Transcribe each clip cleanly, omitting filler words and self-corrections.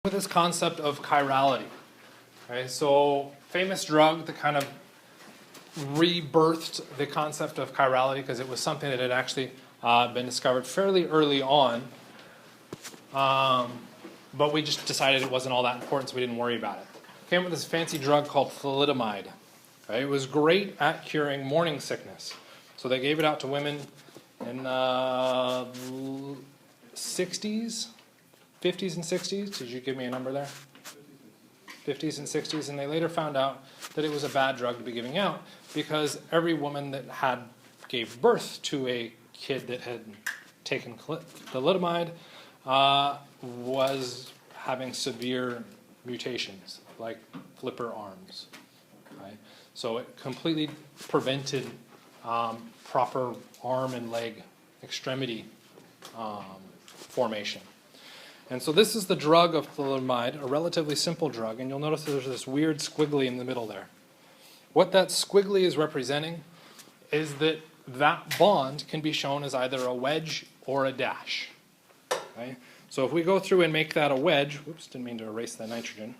With this concept of chirality. Okay, so famous drug that kind of rebirthed the concept of chirality because it was something that had actually been discovered fairly early on, but we just decided it wasn't all that important, so we didn't worry about it. Came with this fancy drug called thalidomide. Okay, it was great at curing morning sickness, so they gave it out to women in 60s. 50s and 60s, did you give me a number there? 50s and 60s, and they later found out that it was a bad drug to be giving out because every woman that gave birth to a kid that had taken thalidomide was having severe mutations, like flipper arms. Okay? So it completely prevented proper arm and leg extremity formation. And so this is the drug of thalidomide, a relatively simple drug, and you'll notice there's this weird squiggly in the middle there. What that squiggly is representing is that that bond can be shown as either a wedge or a dash. Okay? So if we go through and make that a wedge, whoops, didn't mean to erase that nitrogen.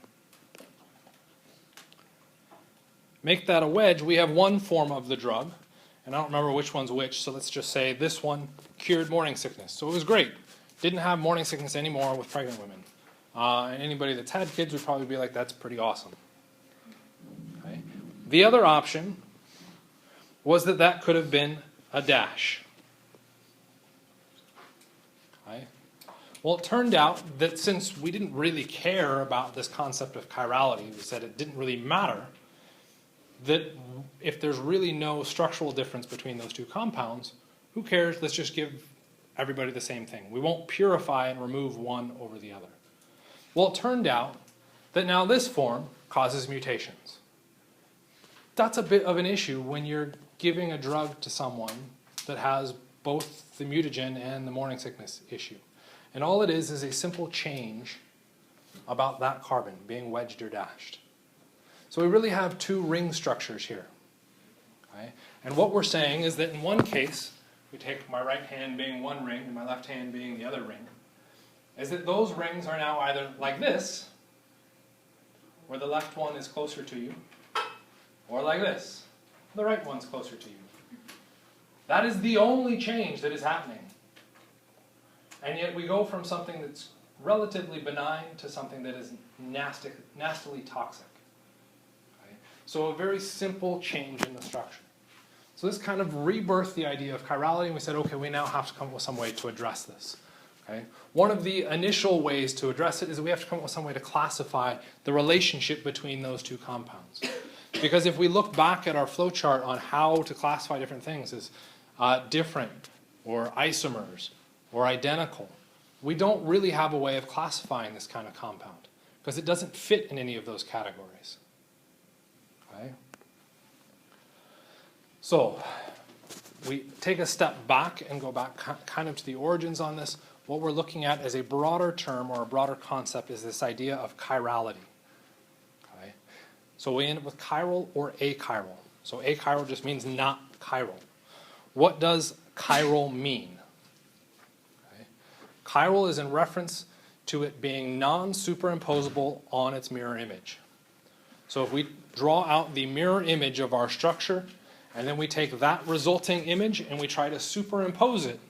Make that a wedge, we have one form of the drug, and I don't remember which one's which, so let's just say this one cured morning sickness. So it was great. Didn't have morning sickness anymore with pregnant women. And anybody that's had kids would probably be like, that's pretty awesome. Okay. The other option was that could have been a dash. Okay. Well, it turned out that since we didn't really care about this concept of chirality, we said it didn't really matter, that if there's really no structural difference between those two compounds, who cares? Let's just give everybody the same thing. We won't purify and remove one over the other. Well, it turned out that now this form causes mutations. That's a bit of an issue when you're giving a drug to someone that has both the mutagen and the morning sickness issue. And all it is a simple change about that carbon being wedged or dashed. So we really have two ring structures here. Okay? And what we're saying is that in one case, we take my right hand being one ring and my left hand being the other ring, is that those rings are now either like this, where the left one is closer to you, or like this, the right one's closer to you. That is the only change that is happening. And yet we go from something that's relatively benign to something that is nastily toxic. Okay? So a very simple change in the structure. So this kind of rebirthed the idea of chirality, and we said, okay, we now have to come up with some way to address this. Okay? One of the initial ways to address it is that we have to come up with some way to classify the relationship between those two compounds. Because if we look back at our flowchart on how to classify different things as different, or isomers, or identical, we don't really have a way of classifying this kind of compound, because it doesn't fit in any of those categories. Okay? So we take a step back and go back kind of to the origins on this. What we're looking at as a broader term or a broader concept is this idea of chirality. Okay? So we end up with chiral or achiral. So achiral just means not chiral. What does chiral mean? Okay? Chiral is in reference to it being non-superimposable on its mirror image. So if we draw out the mirror image of our structure, and then we take that resulting image and we try to superimpose it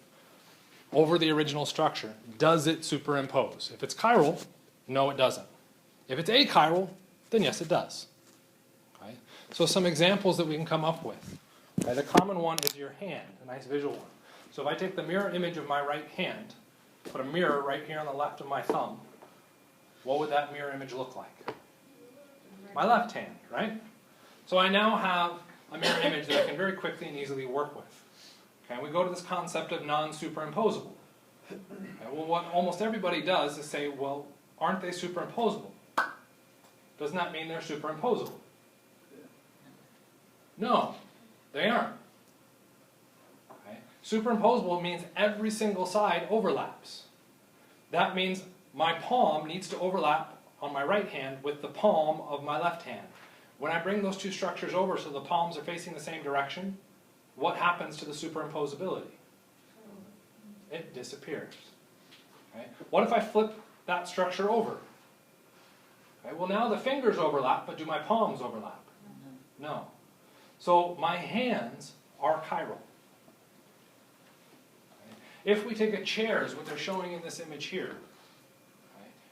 over the original structure. Does it superimpose? If it's chiral, no, it doesn't. If it's achiral, then yes, it does. Okay? So some examples that we can come up with. Okay, the common one is your hand, a nice visual one. So if I take the mirror image of my right hand, put a mirror right here on the left of my thumb, what would that mirror image look like? My left hand, right? So I now have a mirror image that I can very quickly and easily work with. Okay, we go to this concept of non-superimposable. Okay, well, what almost everybody does is say, well, aren't they superimposable? Doesn't that mean they're superimposable? No, they aren't. Okay? Superimposable means every single side overlaps. That means my palm needs to overlap on my right hand with the palm of my left hand. When I bring those two structures over so the palms are facing the same direction, what happens to the superimposability? It disappears. Okay? What if I flip that structure over? Okay, well, now the fingers overlap, but do my palms overlap? No. So my hands are chiral. If we take a chair, as what they're showing in this image here,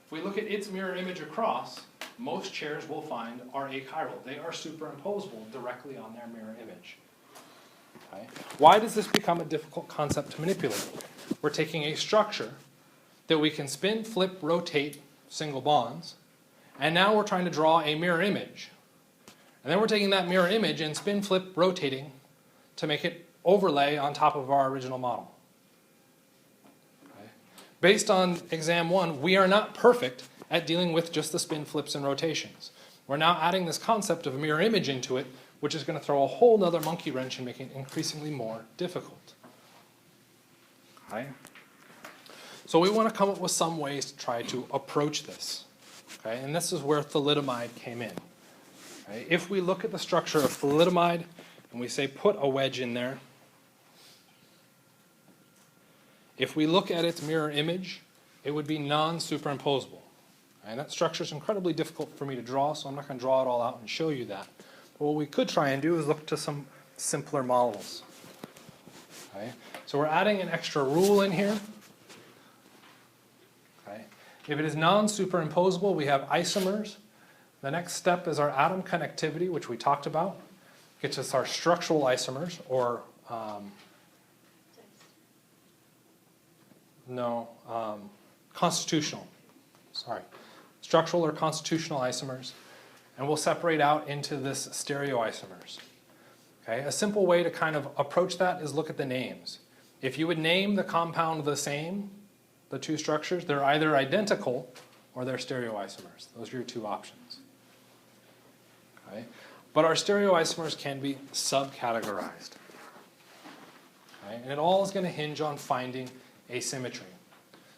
if we look at its mirror image across, most chairs we'll find are achiral. They are superimposable directly on their mirror image. Okay. Why does this become a difficult concept to manipulate? We're taking a structure that we can spin, flip, rotate single bonds, and now we're trying to draw a mirror image. And then we're taking that mirror image and spin, flip, rotating to make it overlay on top of our original model. Okay. Based on exam 1, we are not perfect at dealing with just the spin, flips, and rotations. We're now adding this concept of a mirror image into it, which is going to throw a whole nother monkey wrench and make it increasingly more difficult. Okay. So we want to come up with some ways to try to approach this. Okay. And this is where thalidomide came in. Okay. If we look at the structure of thalidomide and we say put a wedge in there, if we look at its mirror image, it would be non-superimposable. And that structure is incredibly difficult for me to draw, so I'm not going to draw it all out and show you that. But what we could try and do is look to some simpler models. Okay. So we're adding an extra rule in here. Okay. If it is non-superimposable, we have isomers. The next step is our atom connectivity, which we talked about. Gets us our structural isomers, or constitutional. Sorry. Structural or constitutional isomers. And we'll separate out into this stereoisomers. Okay? A simple way to kind of approach that is look at the names. If you would name the compound the same, the two structures, they're either identical or they're stereoisomers. Those are your two options. Okay? But our stereoisomers can be subcategorized. Okay? And it all is going to hinge on finding asymmetry.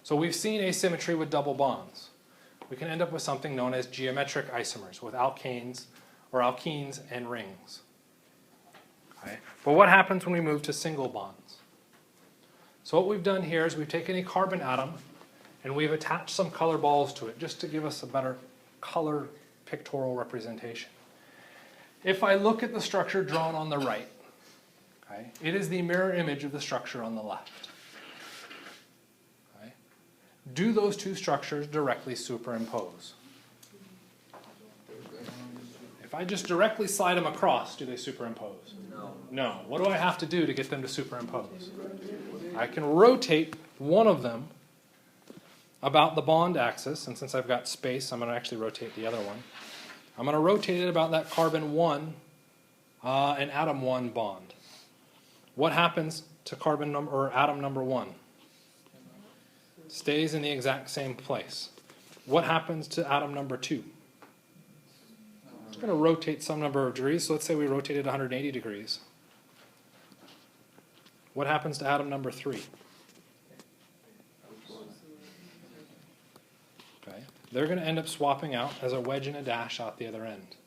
So we've seen asymmetry with double bonds. We can end up with something known as geometric isomers with alkanes or alkenes and rings. Okay? But what happens when we move to single bonds? So what we've done here is we've taken a carbon atom and we've attached some color balls to it just to give us a better color pictorial representation. If I look at the structure drawn on the right, okay, it is the mirror image of the structure on the left. Okay. Do those two structures directly superimpose? If I just directly slide them across, do they superimpose? No. No. What do I have to do to get them to superimpose? I can rotate one of them about the bond axis, and since I've got space, I'm going to actually rotate the other one. I'm going to rotate it about that carbon 1 and atom 1 bond. What happens to carbon number or atom number 1? Stays in the exact same place. What happens to atom number 2? It's going to rotate some number of degrees, so let's say we rotated 180 degrees. What happens to atom number 3? Okay. They're going to end up swapping out as a wedge and a dash out the other end.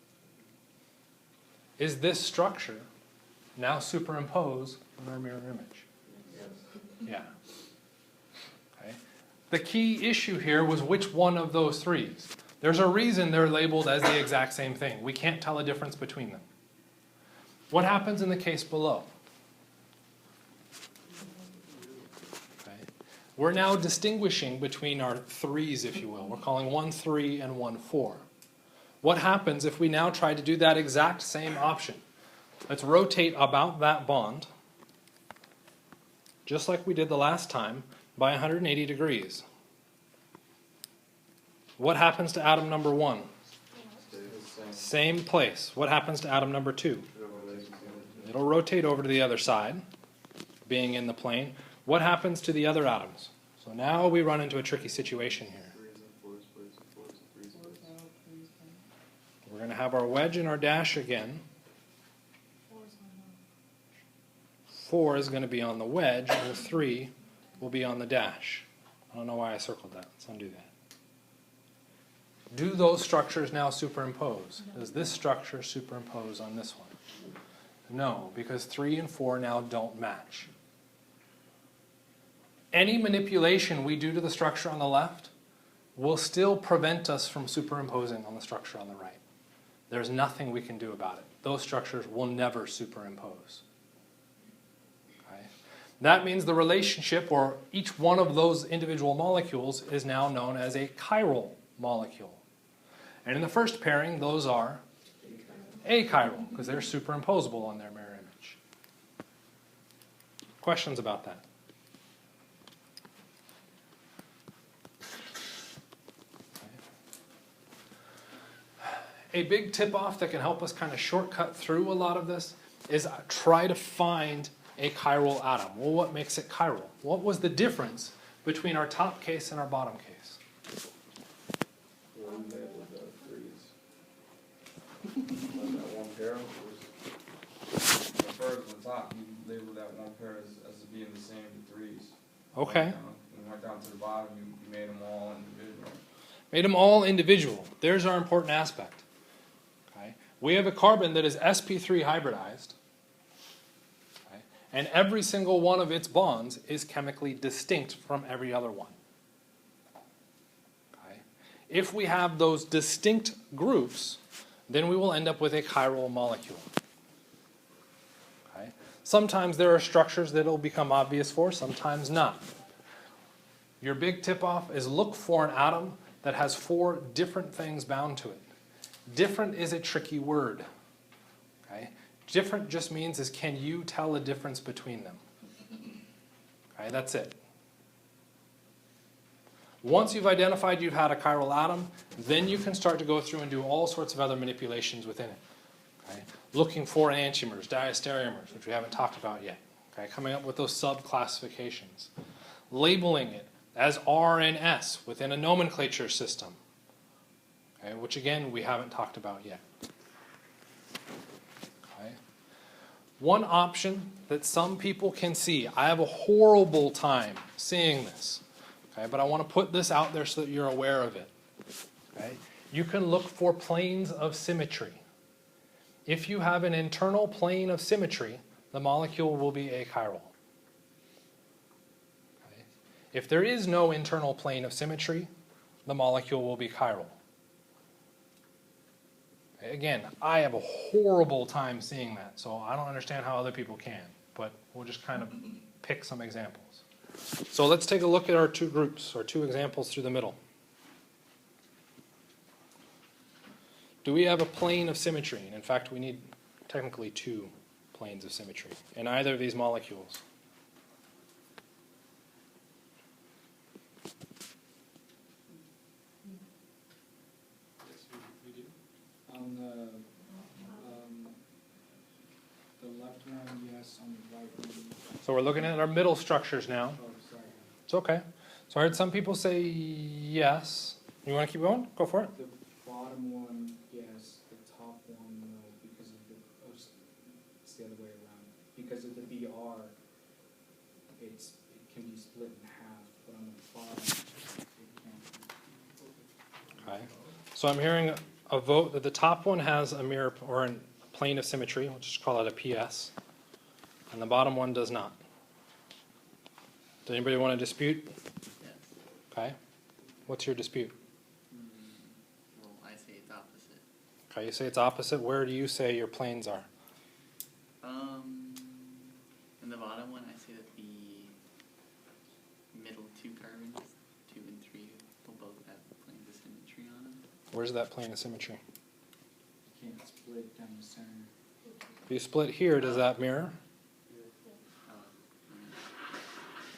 Is this structure now superimposed on our mirror image? Yes. Yeah. Okay. The key issue here was which one of those threes. There's a reason they're labeled as the exact same thing. We can't tell a difference between them. What happens in the case below? We're now distinguishing between our threes, if you will. We're calling one 3 and one 4. What happens if we now try to do that exact same option? Let's rotate about that bond, just like we did the last time, by 180 degrees. What happens to atom number 1? Same place. What happens to atom number 2? It'll rotate over to the other side, being in the plane. What happens to the other atoms? So now we run into a tricky situation here. We're going to have our wedge and our dash again. 4 is going to be on the wedge, and the 3 will be on the dash. I don't know why I circled that. Let's undo that. Do those structures now superimpose? Does this structure superimpose on this one? No, because 3 and 4 now don't match. Any manipulation we do to the structure on the left will still prevent us from superimposing on the structure on the right. There's nothing we can do about it. Those structures will never superimpose. Okay? That means the relationship, or each one of those individual molecules, is now known as a chiral molecule. And in the first pairing, those are achiral, because they're superimposable on their mirror image. Questions about that? A big tip-off that can help us kind of shortcut through a lot of this is try to find a chiral atom. Well, what makes it chiral? What was the difference between our top case and our bottom case? One labeled threes. That one pair was the first on top. You labeled that one pair as being the same threes. Okay. When you went down to the bottom, you made them all individual. Made them all individual. There's our important aspect. Okay. We have a carbon that is sp3 hybridized. Okay. And every single one of its bonds is chemically distinct from every other one. Okay. If we have those distinct groups, then we will end up with a chiral molecule. Okay. Sometimes there are structures that will become obvious for, sometimes not. Your big tip-off is look for an atom that has 4 different things bound to it. Different is a tricky word. Okay? Different just means is can you tell a difference between them? Okay, that's it. Once you've identified you've had a chiral atom, then you can start to go through and do all sorts of other manipulations within it. Okay? Looking for enantiomers, diastereomers, which we haven't talked about yet. Okay? Coming up with those sub-classifications. Labeling it as R and S within a nomenclature system, okay, which again we haven't talked about yet. Okay. One option that some people can see, I have a horrible time seeing this, okay, but I want to put this out there so that you're aware of it. Okay. You can look for planes of symmetry. If you have an internal plane of symmetry, the molecule will be achiral. If there is no internal plane of symmetry, the molecule will be chiral. Again, I have a horrible time seeing that, so I don't understand how other people can, but we'll just kind of pick some examples. So let's take a look at our 2 groups, or 2 examples through the middle. Do we have a plane of symmetry? And in fact, we need technically 2 planes of symmetry in either of these molecules. On the left one, yes. On the right one. So we're looking at our middle structures now. Oh, sorry. It's okay. So I heard some people say yes. You want to keep going? Go for it. The bottom one, yes. The top one, no. Because of the it's the other way around. Because of the BR, it can be split in half. But on the bottom, it can't. Okay. So I'm hearing a vote that the top one has a mirror or a plane of symmetry, we'll just call it a PS, and the bottom one does not. Does anybody want to dispute? Yes. Okay. What's your dispute? Well, I say it's opposite. Okay, you say it's opposite. Where do you say your planes are? In the bottom one, I say that the middle 2 carbons, 2 and 3, will both have planes of symmetry on them. Where's that plane of symmetry? You can't split down the center. If you split here, does that mirror?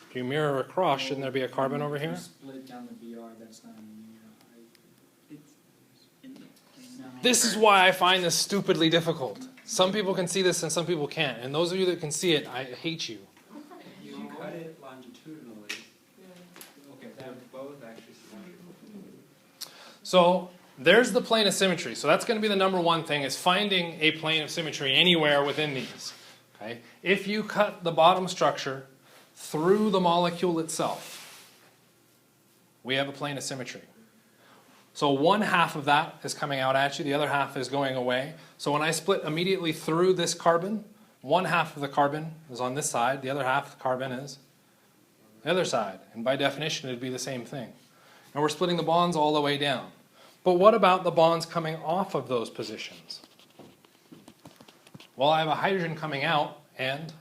If you mirror across, shouldn't there be a carbon over If you here? split down the BR, that's not a mirror. It's in the plane. No. This is why I find this stupidly difficult. Some people can see this and some people can't. And those of you that can see it, I hate you. You cut it longitudinally. Okay, they're both actually symmetrical. So there's the plane of symmetry. So that's going to be the number 1 thing, is finding a plane of symmetry anywhere within these. Okay? If you cut the bottom structure through the molecule itself, we have a plane of symmetry. So 1/2 of that is coming out at you, the other half is going away. So when I split immediately through this carbon, 1/2 of the carbon is on this side, the other half of the carbon is the other side. And by definition, it'd be the same thing. And we're splitting the bonds all the way down. But what about the bonds coming off of those positions? Well, I have a hydrogen coming out and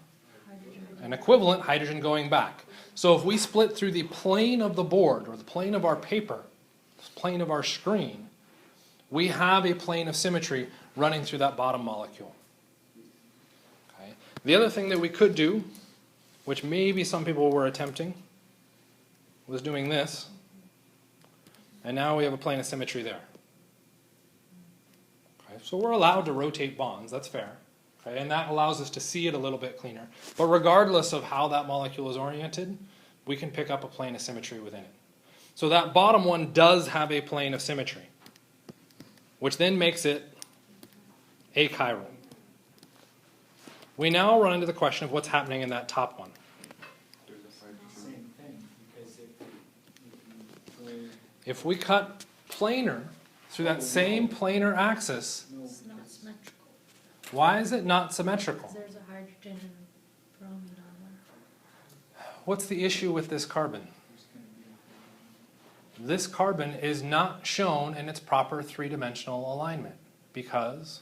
an equivalent hydrogen going back. So if we split through the plane of the board, or the plane of our paper, the plane of our screen, we have a plane of symmetry running through that bottom molecule. Okay. The other thing that we could do, which maybe some people were attempting, was doing this. And now we have a plane of symmetry there. Okay. So we're allowed to rotate bonds, that's fair. Okay. And that allows us to see it a little bit cleaner. But regardless of how that molecule is oriented, we can pick up a plane of symmetry within it. So that bottom one does have a plane of symmetry, which then makes it achiral. We now run into the question of what's happening in that top one. Same thing, because If we cut planar through that same planar axis, It's not symmetrical, why is it not symmetrical? because there's a hydrogen and bromine on there. What's the issue with this carbon? This carbon is not shown in its proper three-dimensional alignment because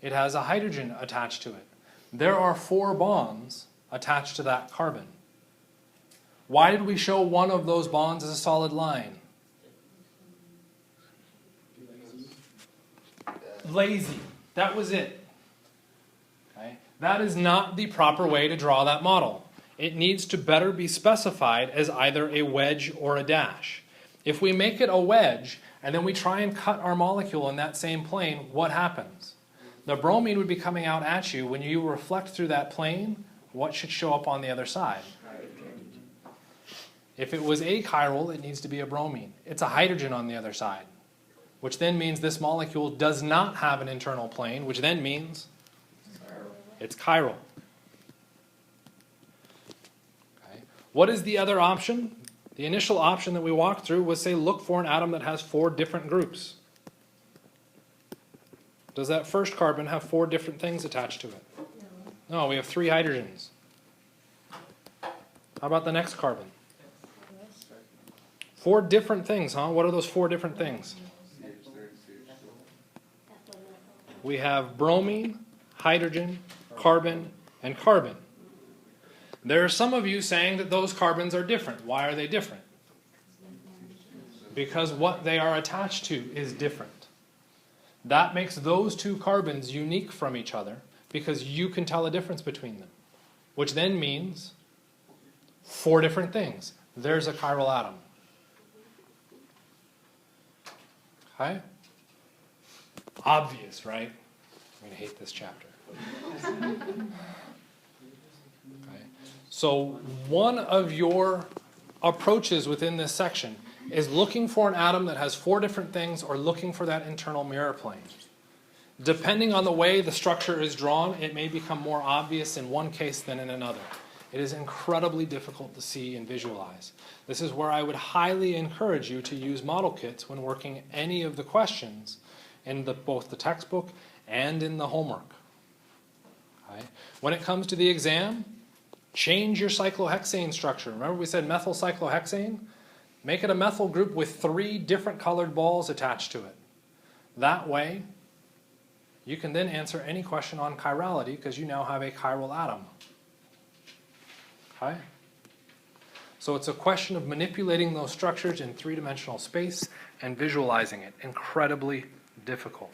it has a hydrogen attached to it. There are 4 bonds attached to that carbon. Why did we show one of those bonds as a solid line? Lazy. That was it. Okay? That is not the proper way to draw that model. It needs to better be specified as either a wedge or a dash. If we make it a wedge and then we try and cut our molecule in that same plane, what happens? The bromine would be coming out at you. When you reflect through that plane, what should show up on the other side? If it was achiral, it needs to be a bromine. It's a hydrogen on the other side, which then means this molecule does not have an internal plane, which then means it's chiral. Okay. What is the other option? The initial option that we walked through was, say, look for an atom that has 4 different groups. Does that first carbon have 4 different things attached to it? No, we have 3 hydrogens. How about the next carbon? 4 different things, huh? What are those 4 different things? We have bromine, hydrogen, carbon, and carbon. There are some of you saying that those carbons are different. Why are they different? Because what they are attached to is different. That makes those 2 carbons unique from each other because you can tell a difference between them, which then means 4 different things. There's a chiral atom. Okay? Obvious, right? I'm going to hate this chapter. Okay. So one of your approaches within this section is looking for an atom that has 4 different things or looking for that internal mirror plane. Depending on the way the structure is drawn, it may become more obvious in one case than in another. It is incredibly difficult to see and visualize. This is where I would highly encourage you to use model kits when working any of the questions in both the textbook and in the homework. Okay. When it comes to the exam, change your cyclohexane structure. Remember we said methyl cyclohexane? Make it a methyl group with 3 different colored balls attached to it. That way, you can then answer any question on chirality because you now have a chiral atom. Okay? So it's a question of manipulating those structures in 3-dimensional space and visualizing it. Incredibly difficult.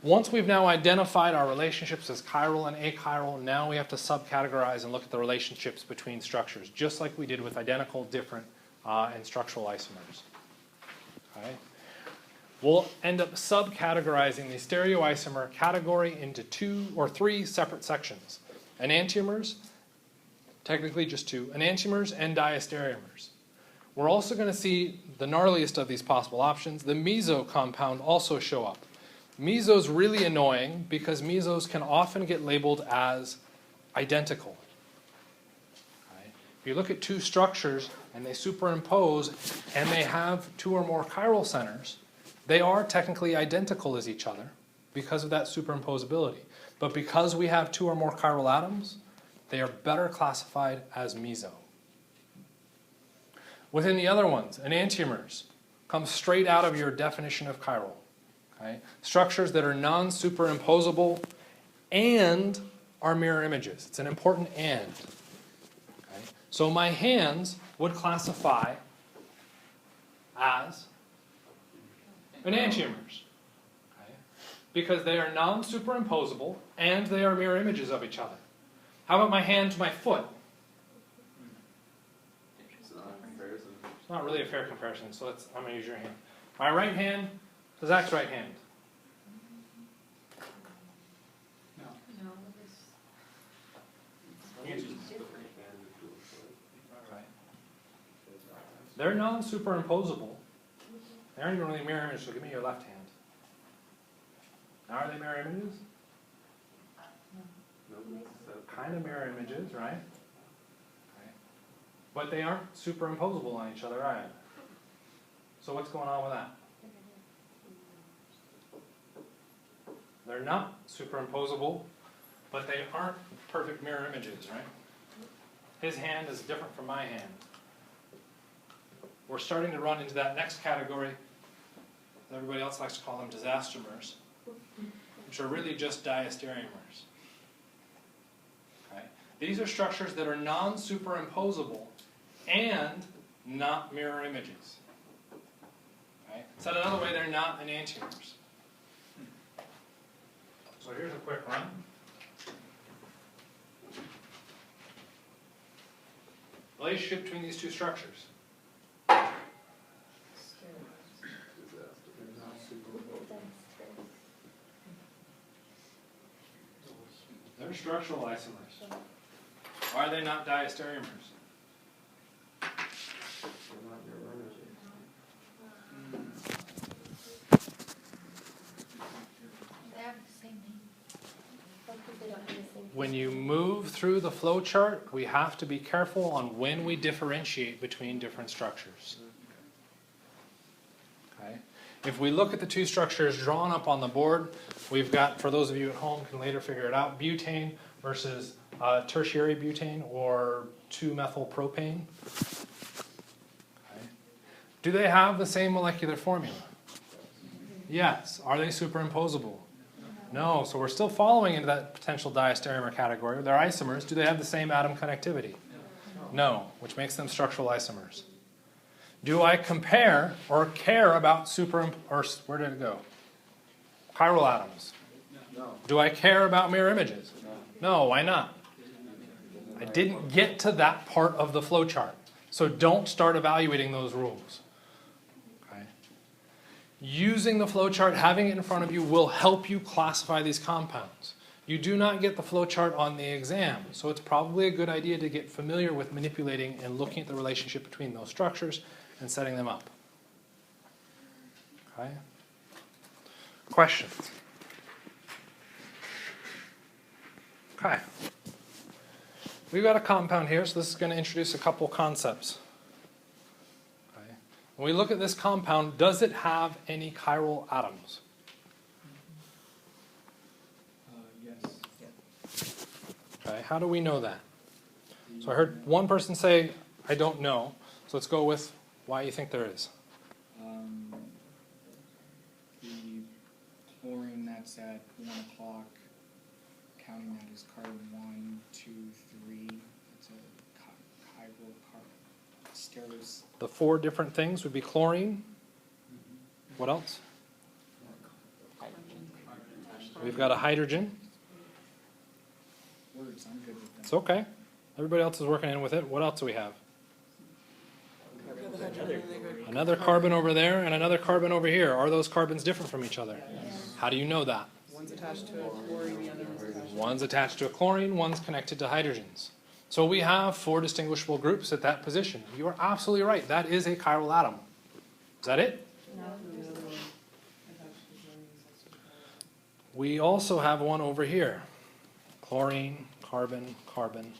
Once we've now identified our relationships as chiral and achiral, now we have to subcategorize and look at the relationships between structures, just like we did with identical, different, and structural isomers. Okay? We'll end up subcategorizing the stereoisomer category into 2 or 3 separate sections. Enantiomers, technically just 2, enantiomers and diastereomers. We're also going to see the gnarliest of these possible options. The meso compound also show up. Meso's really annoying because mesos can often get labeled as identical. Okay. If you look at 2 structures and they superimpose and they have 2 or more chiral centers, they are technically identical as each other because of that superimposability. But because we have 2 or more chiral atoms, they are better classified as meso. Within the other ones, enantiomers come straight out of your definition of chiral. Okay? Structures that are non-superimposable and are mirror images. It's an important and. Okay? So my hands would classify as enantiomers. Okay? Because they are non-superimposable and they are mirror images of each other. How about my hand to my foot? It's not a comparison. It's not really a fair comparison, so I'm going to use your hand. My right hand to Zach's right hand. No. No, it's Right. They're non-superimposable. They aren't even really mirror images, so give me your left hand. Now are they mirror images? Kind of mirror images, right? Okay. But they aren't superimposable on each other either. So what's going on with that? They're not superimposable, but they aren't perfect mirror images, right? His hand is different from my hand. We're starting to run into that next category. Everybody else likes to call them disastomers, which are really just diastereomers. Okay? These are structures that are non-superimposable and not mirror images. Okay? Said another way, they're not enantiomers. So here's a quick run. Relationship between these two structures. They're structural isomers. Why are they not diastereomers? They're not mirror images. They have the same name. They don't have the same. When you move through the flow chart, we have to be careful on when we differentiate between different structures. Okay? If we look at the two structures drawn up on the board, we've got, for those of you at home can later figure it out, butane versus tertiary butane or 2-methylpropane. Okay. Do they have the same molecular formula? Yes. Are they superimposable? No. So we're still following into that potential diastereomer category. They're isomers. Do they have the same atom connectivity? No, which makes them structural isomers. Do I compare or care about where did it go? Chiral atoms. No. Do I care about mirror images? No, why not? I didn't get to that part of the flow chart. So don't start evaluating those rules. Okay? Using the flow chart, having it in front of you, will help you classify these compounds. You do not get the flow chart on the exam, so it's probably a good idea to get familiar with manipulating and looking at the relationship between those structures and setting them up. Okay? Questions? Okay. We've got a compound here, so this is going to introduce a couple concepts. Okay. When we look at this compound, does it have any chiral atoms? Yes. Okay. How do we know that? So I heard one person say, I don't know. So let's go with why you think there is. The chlorine that's at 1 o'clock, counting that as carbon 1, 2, 3. It's a chiral carbon. Stereos. The 4 different things would be chlorine. What else? We've got a hydrogen. Words, I'm good with them. It's okay. Everybody else is working in with it. What else do we have? Another carbon over there and another carbon over here. Are those carbons different from each other? How do you know that? One's attached to a chlorine, the other one's attached. One's attached to a chlorine, one's connected to hydrogens. So we have 4 distinguishable groups at that position. You are absolutely right. That is a chiral atom. Is that it? No, the other one attached to chlorine is also chiral. We also have one over here. Chlorine, carbon, carbon,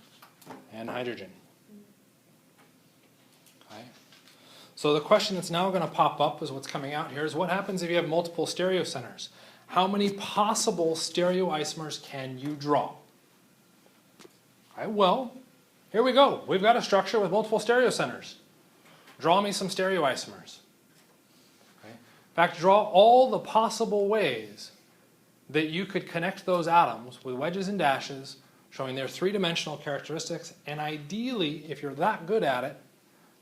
and hydrogen. Okay. So the question that's now going to pop up is what's coming out here is what happens if you have multiple stereocenters? How many possible stereoisomers can you draw? Okay, well, here we go. We've got a structure with multiple stereocenters. Draw me some stereoisomers. Okay? In fact, draw all the possible ways that you could connect those atoms with wedges and dashes, showing their three-dimensional characteristics, and ideally, if you're that good at it,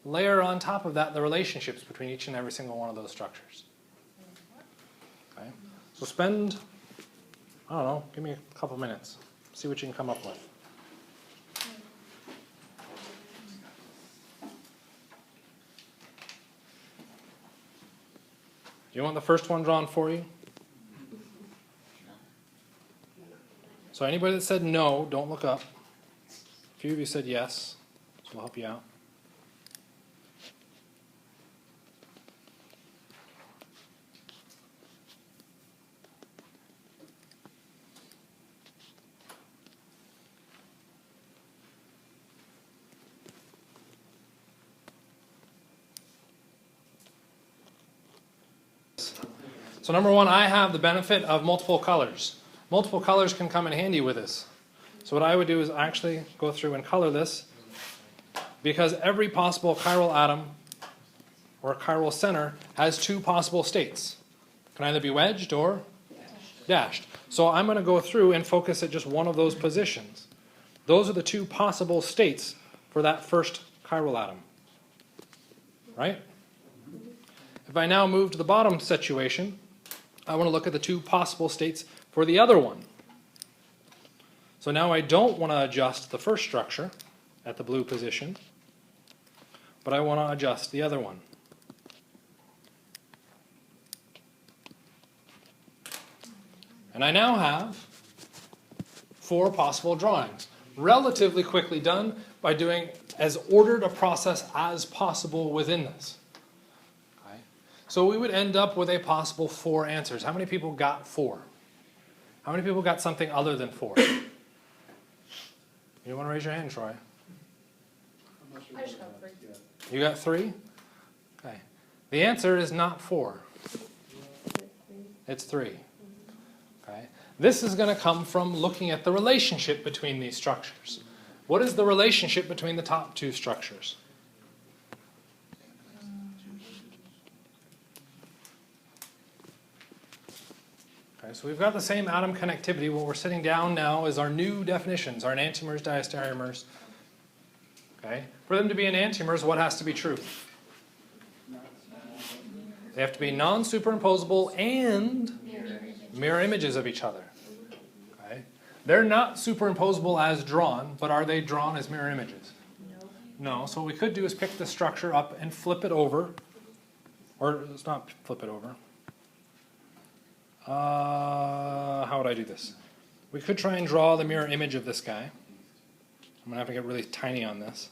layer on top of that the relationships between each and every single one of those structures. Okay? So spend, I don't know, give me a couple minutes. See what you can come up with. Do you want the first one drawn for you? So anybody that said no, don't look up. A few of you said yes, so we'll help you out. So number one, I have the benefit of multiple colors. Multiple colors can come in handy with this. So what I would do is actually go through and color this, because every possible chiral atom or chiral center has two possible states. It can either be wedged or dashed. So I'm going to go through and focus at just one of those positions. Those are the two possible states for that first chiral atom. Right? If I now move to the bottom situation, I want to look at the two possible states for the other one. So now I don't want to adjust the first structure at the blue position, but I want to adjust the other one. And I now have 4 possible drawings, relatively quickly done by doing as ordered a process as possible within this. So we would end up with a possible 4 answers. How many people got 4? How many people got something other than 4? You want to raise your hand, Troy? I just got 3. You got 3? Okay. The answer is not 4. It's 3. Okay. This is going to come from looking at the relationship between these structures. What is the relationship between the top 2 structures? So we've got the same atom connectivity. What we're sitting down now is our new definitions, our enantiomers, diastereomers. Okay? For them to be enantiomers, what has to be true? They have to be non-superimposable and mirror images of each other. Okay? They're not superimposable as drawn, but are they drawn as mirror images? No. So what we could do is pick the structure up and flip it over. Or let's not flip it over. How would I do this? We could try and draw the mirror image of this guy. I'm going to have to get really tiny on this.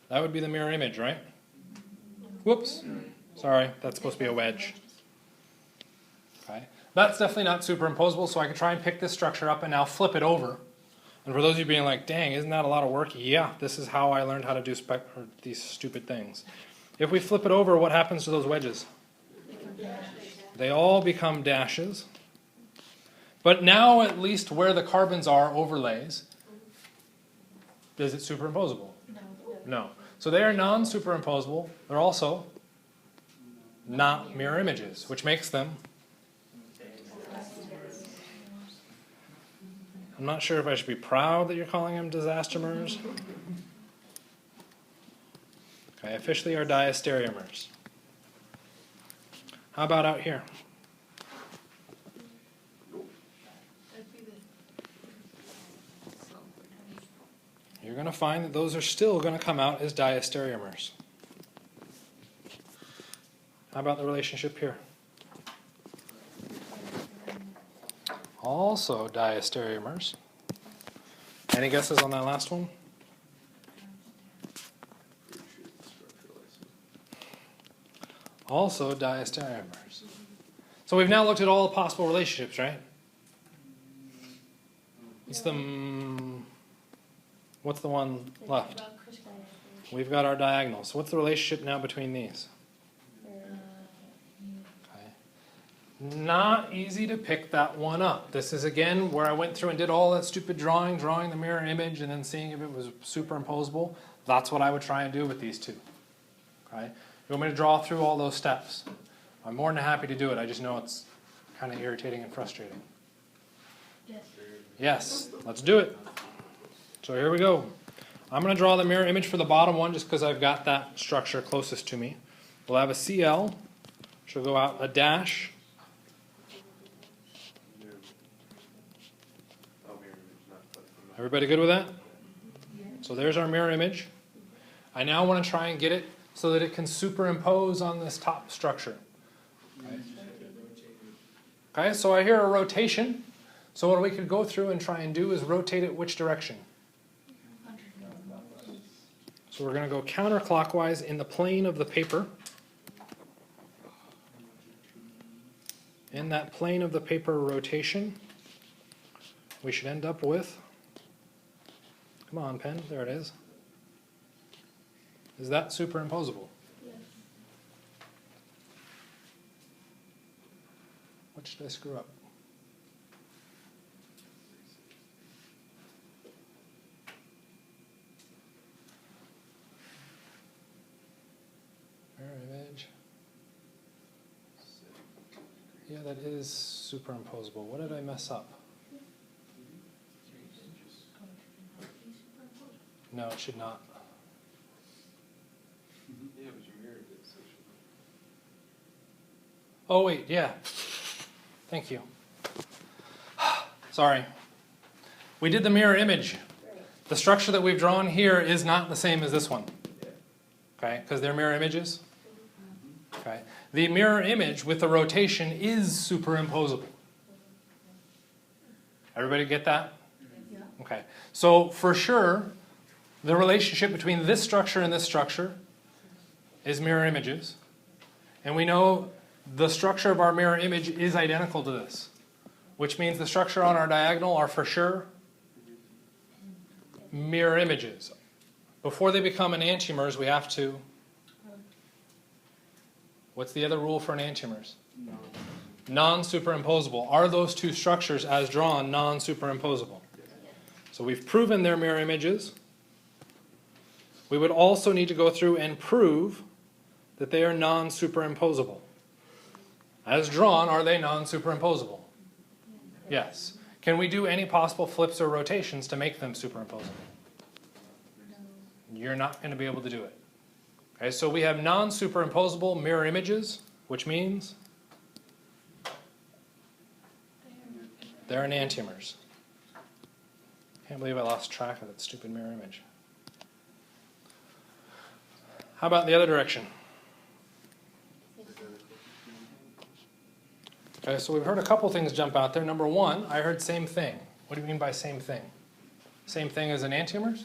That would be the mirror image, right? Whoops. Sorry, that's supposed to be a wedge. Okay. That's definitely not superimposable, so I could try and pick this structure up and now flip it over. And for those of you being like, dang, isn't that a lot of work? Yeah, this is how I learned how to do these stupid things. If we flip it over, what happens to those wedges? They all become dashes. But now at least where the carbons are overlays, is it superimposable? No. So they are non-superimposable. They're also not mirror images, which makes them... I'm not sure if I should be proud that you're calling them disastomers. Okay, officially are diastereomers. How about out here? You're going to find that those are still going to come out as diastereomers. How about the relationship here? Also diastereomers. Any guesses on that last one? Also diastereomers. So we've now looked at all the possible relationships, right? What's the one left? We've got our diagonals. So what's the relationship now between these? Okay. Not easy to pick that one up. This is again where I went through and did all that stupid drawing the mirror image and then seeing if it was superimposable. That's what I would try and do with these two. Okay? You want me to draw through all those steps? I'm more than happy to do it. I just know it's kind of irritating and frustrating. Yes. Yes, let's do it. So here we go. I'm going to draw the mirror image for the bottom one just because I've got that structure closest to me. We'll have a CL, which will go out a dash. Everybody good with that? So there's our mirror image. I now want to try and get it so that it can superimpose on this top structure. Okay, so I hear a rotation. So what we could go through and try and do is rotate it which direction? So we're going to go counterclockwise in the plane of the paper. In that plane of the paper rotation, we should end up with, come on pen, there it is. Is that superimposable? Yes. Which did I screw up? Mirror image. Yeah, that is superimposable. What did I mess up? No, it should not. Yeah, but you mirrored it, so it should. Oh, wait, yeah. Thank you. Sorry. We did the mirror image. The structure that we've drawn here is not the same as this one. Okay, because they're mirror images. Okay. The mirror image with the rotation is superimposable. Everybody get that? Yeah. Okay. So for sure, the relationship between this structure and this structure is mirror images. And we know the structure of our mirror image is identical to this, which means the structure on our diagonal are for sure mirror images. Before they become enantiomers, we have to... What's the other rule for enantiomers? Non-superimposable. Are those two structures as drawn non-superimposable? So we've proven they're mirror images. We would also need to go through and prove that they are non-superimposable. As drawn, are they non-superimposable? Yes. Can we do any possible flips or rotations to make them superimposable? You're not going to be able to do it. Okay, so we have non-superimposable mirror images, which means they're enantiomers. Can't believe I lost track of that stupid mirror image. How about the other direction? Okay, so we've heard a couple things jump out there. Number one, I heard same thing. What do you mean by same thing? Same thing as enantiomers?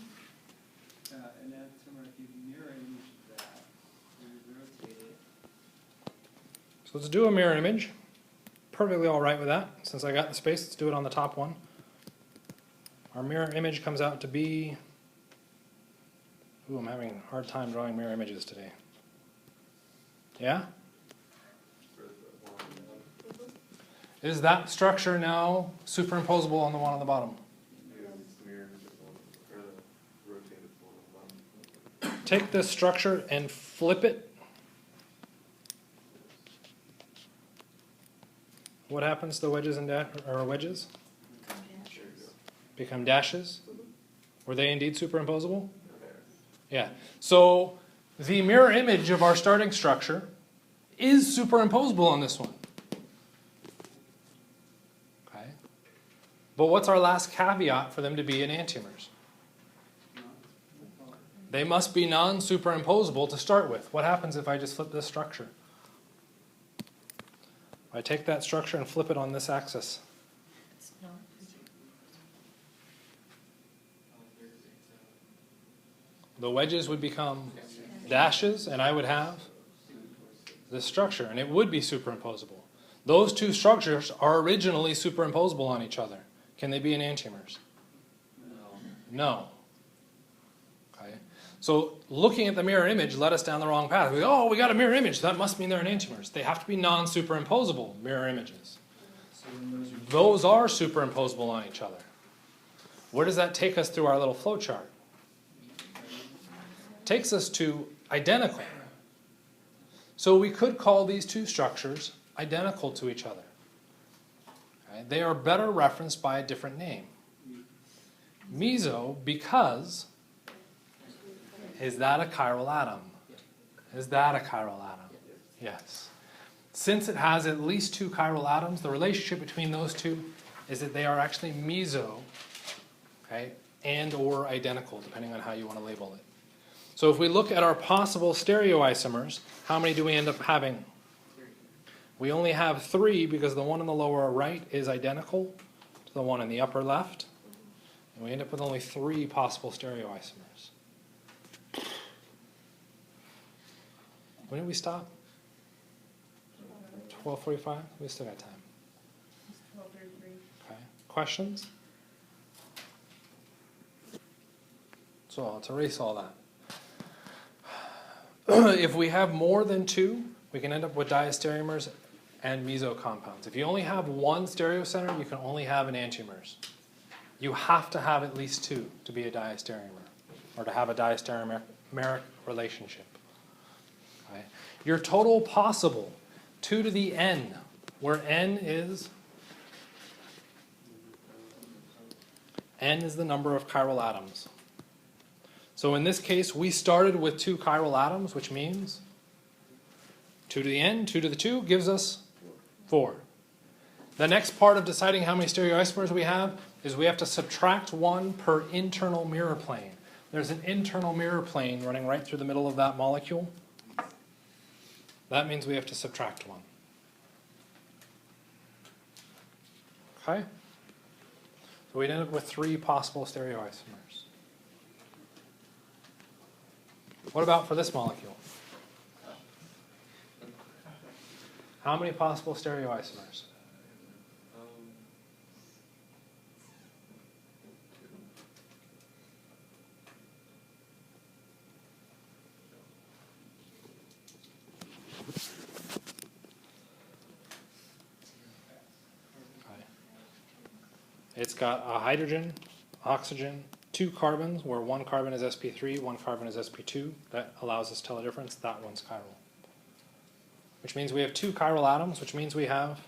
And then somewhere if you mirror image that, you rotate it. So let's do a mirror image. Perfectly all right with that. Since I got the space, let's do it on the top one. Our mirror image comes out to be... Ooh, I'm having a hard time drawing mirror images today. Yeah? Is that structure now superimposable on the one on the bottom? Yeah, it's the mirror image or the rotated one on the bottom. Take this structure and flip it. What happens to the wedges and wedges? There you go. Become dashes? Were they indeed superimposable? Yeah. So the mirror image of our starting structure is superimposable on this one. Okay. But what's our last caveat for them to be enantiomers? They must be non-superimposable to start with. What happens if I just flip this structure? I take that structure and flip it on this axis. It's not. The wedges would become dashes, and I would have this structure, and it would be superimposable. Those two structures are originally superimposable on each other. Can they be enantiomers? No. Okay. So looking at the mirror image led us down the wrong path. We go, oh, we got a mirror image. That must mean they're enantiomers. They have to be non-superimposable mirror images. So then those are. Those are superimposable on each other. Where does that take us through our little flow chart? Takes us to identical. So we could call these two structures identical to each other. Okay? They are better referenced by a different name. Meso, because, is that a chiral atom? Is that a chiral atom? Yes. Since it has at least two chiral atoms, the relationship between those two is that they are actually meso, okay, and or identical, depending on how you want to label it. So if we look at our possible stereoisomers, how many do we end up having? We only have 3 because the one in the lower right is identical to the one in the upper left. And we end up with only 3 possible stereoisomers. When did we stop? 12:45? We still got time. It's 12:33. Okay. Questions? So let's erase all that. If we have more than 2, we can end up with diastereomers and meso compounds. If you only have 1 stereocenter, you can only have enantiomers. You have to have at least 2 to be a diastereomer, or to have a diastereomeric relationship. Okay. Your total possible 2 to the n, where n is the number of chiral atoms. So in this case, we started with 2 chiral atoms, which means 2 to the n, 2 to the 2 gives us 4. The next part of deciding how many stereoisomers we have is we have to subtract 1 per internal mirror plane. There's an internal mirror plane running right through the middle of that molecule. That means we have to subtract 1. Okay? So we'd end up with 3 possible stereoisomers. What about for this molecule? How many possible stereoisomers? Okay. It's got a hydrogen, oxygen, 2 carbons, where 1 carbon is sp3, 1 carbon is sp2. That allows us to tell a difference. That one's chiral. Which means we have 2 chiral atoms, which means we have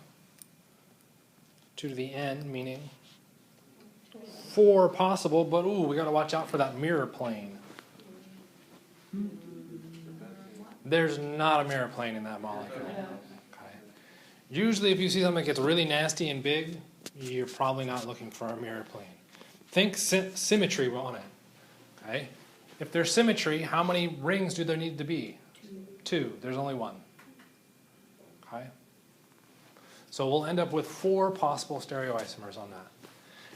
2 to the n, meaning 4 possible, but ooh, we got to watch out for that mirror plane. There's not a mirror plane in that molecule. Okay. Usually if you see something that gets really nasty and big, you're probably not looking for a mirror plane. Think symmetry on it. Okay? If there's symmetry, how many rings do there need to be? 2. There's only 1. Okay? So we'll end up with 4 possible stereoisomers on that.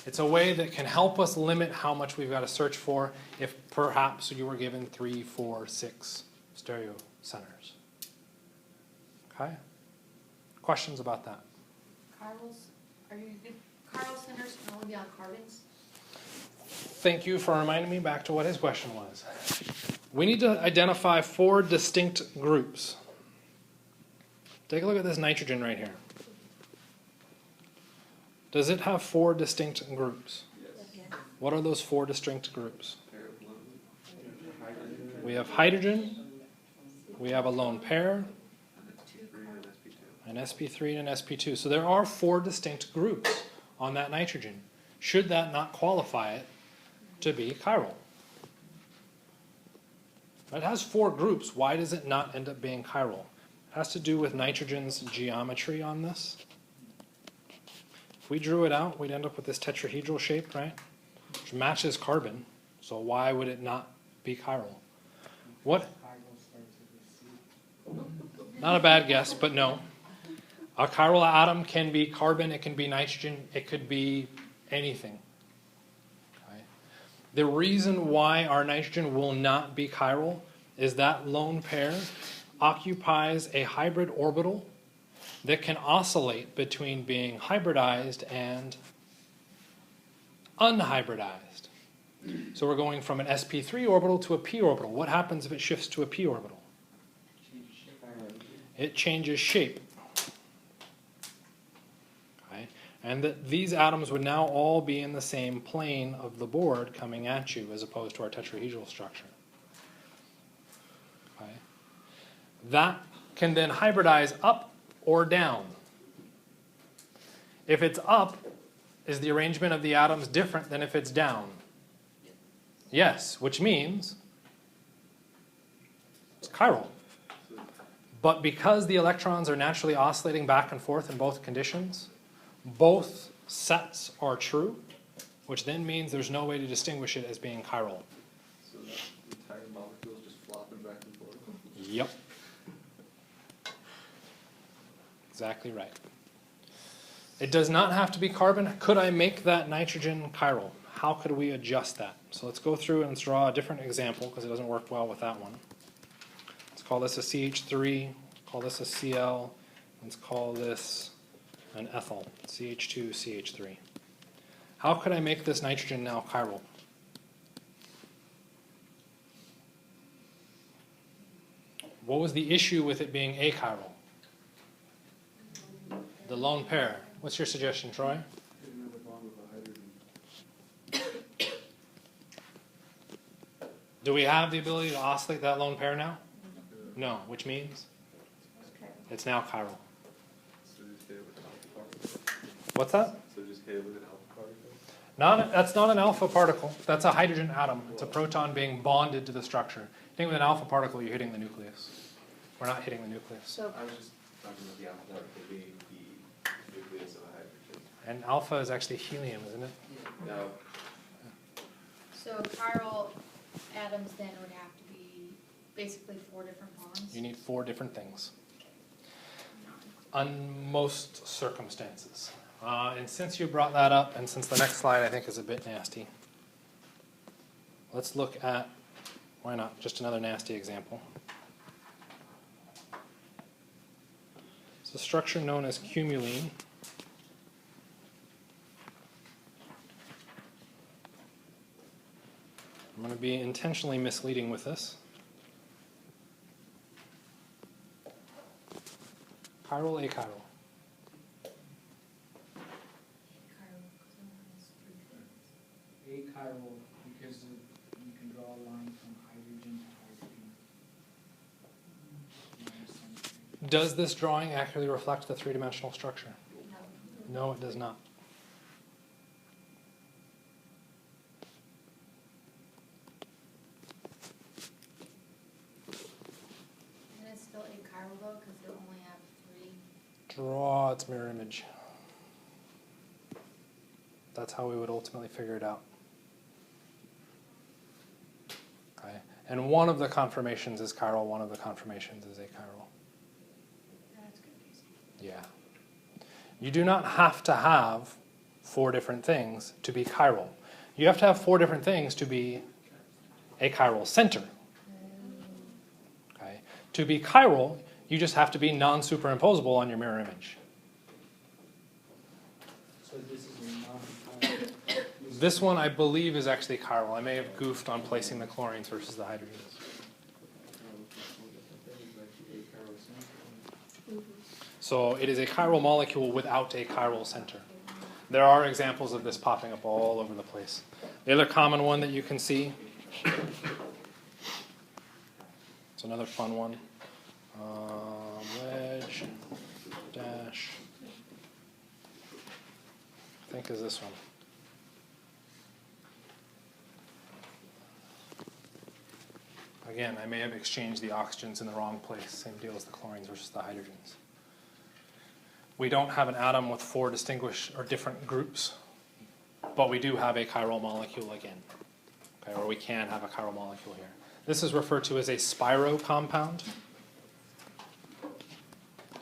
It's a way that can help us limit how much we've got to search for if perhaps you were given 3, 4, 6 stereo centers. Okay? Questions about that? Chiral centers can only be on carbons? Thank you for reminding me back to what his question was. We need to identify 4 distinct groups. Take a look at this nitrogen right here. Does it have 4 distinct groups? Yes. What are those 4 distinct groups? We have hydrogen, we have a lone pair, an sp3 and an sp2. So there are 4 distinct groups on that nitrogen. Should that not qualify it to be chiral? It has 4 groups. Why does it not end up being chiral? It has to do with nitrogen's geometry on this. If we drew it out, we'd end up with this tetrahedral shape, right? Which matches carbon. So why would it not be chiral? What? Not a bad guess, but no. A chiral atom can be carbon, it can be nitrogen, it could be anything. Okay. The reason why our nitrogen will not be chiral is that lone pair occupies a hybrid orbital that can oscillate between being hybridized and unhybridized. So we're going from an sp3 orbital to a p orbital. What happens if it shifts to a p orbital? It changes shape. Okay? And that these atoms would now all be in the same plane of the board coming at you, as opposed to our tetrahedral structure. Okay? That can then hybridize up or down. If it's up, is the arrangement of the atoms different than if it's down? Yes, which means it's chiral. But because the electrons are naturally oscillating back and forth in both conditions, both sets are true, which then means there's no way to distinguish it as being chiral. So that the entire molecule is just flopping back and forth? Yep. Exactly right. It does not have to be carbon. Could I make that nitrogen chiral? How could we adjust that? So let's go through and draw a different example because it doesn't work well with that one. Let's call this a CH3, call this a Cl, let's call this an ethyl, CH2, CH3. How could I make this nitrogen now chiral? What was the issue with it being achiral? The lone pair. What's your suggestion, Troy? Didn't have a bond with a hydrogen. Do we have the ability to oscillate that lone pair now? No, which means it's now chiral. So just hit it with an alpha particle. What's that? So just hit it with an alpha particle. That's not an alpha particle. That's a hydrogen atom. It's a proton being bonded to the structure. Hitting with an alpha particle, you're hitting the nucleus. We're not hitting the nucleus. So, I was just talking about the alpha particle being the nucleus of a hydrogen. And alpha is actually helium, isn't it? No. so chiral atoms then would have to be basically 4 different bonds? You need 4 different things. On most circumstances. And since you brought that up, and since the next slide I think is a bit nasty, let's look at, why not, just another nasty example. It's a structure known as cumulene. I'm going to be intentionally misleading with this. Chiral, achiral. Achiral, because you can draw a line from hydrogen to hydrogen. Minus symmetry. Does this drawing accurately reflect the three-dimensional structure? No, it does not. And it's still achiral though, because they only have 3. Draw its mirror image. That's how we would ultimately figure it out. Okay. And one of the conformations is chiral, one of the conformations is achiral. That's confusing. Yeah. You do not have to have 4 different things to be chiral. You have to have 4 different things to be a chiral center. Okay. To be chiral, you just have to be non-superimposable on your mirror image. So this is a non-chiral. This one, I believe, is actually chiral. I may have goofed on placing the chlorines versus the hydrogens. So it is a chiral molecule without a chiral center. There are examples of this popping up all over the place. The other common one that you can see, it's another fun one, wedge, dash, I think is this one. Again, I may have exchanged the oxygens in the wrong place. Same deal as the chlorines versus the hydrogens. We don't have an atom with 4 distinguished or different groups, but we do have a chiral molecule again. Okay, or we can have a chiral molecule here. This is referred to as a spiro compound.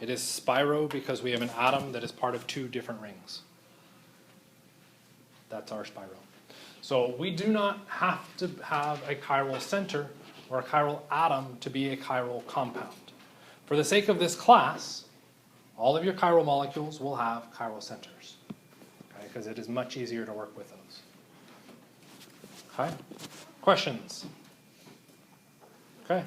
It is spiro because we have an atom that is part of 2 different rings. That's our spiro. So we do not have to have a chiral center or a chiral atom to be a chiral compound. For the sake of this class, all of your chiral molecules will have chiral centers, okay, because it is much easier to work with those. Okay, questions? Okay,